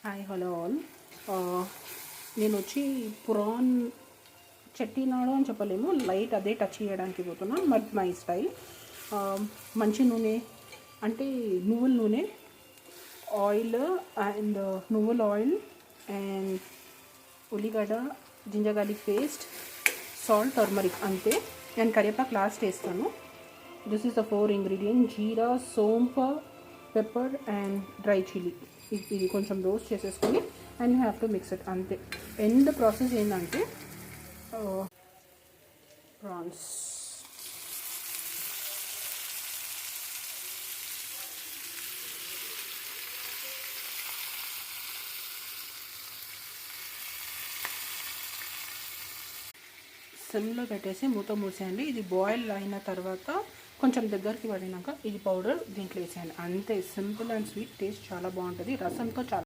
Hi hello all. నేను వచ్చి పురాన్ చెట్టినాడు అని చెప్పలేము, లైట్ అదే టచ్ చేయడానికి పోతున్నా. బట్ మై స్టైల్ మంచి నూనె అంటే నువ్వుల నూనె, ఆయిల్ అండ్ నువ్వుల ఆయిల్ అండ్ ఉల్లిగడ్డ, ginger garlic paste, salt, turmeric అంతే. అండ్ కరివేపాకు లాస్ట్ వేస్తాను. This is the 4 ingredient: jeera, సోంపు, పెప్పర్ అండ్ డ్రై చిల్లీ. ఇది కొంచెం రోస్ట్ చేసేసుకొని and you have to mix it అంతే. ఎండ్ ప్రాసెస్ ఏంటంటే ప్రాన్స్ సిమ్లో పెట్టేసి మూత మూసేయండి. ఇది బాయిల్ అయిన తర్వాత కొంచెం దగ్గరికి పడినాక ఇది పౌడర్ దీంట్లో వేసేయండి. అంతే, సింపుల్ అండ్ స్వీట్. టేస్ట్ చాలా బాగుంటుంది. రసంతో చాలా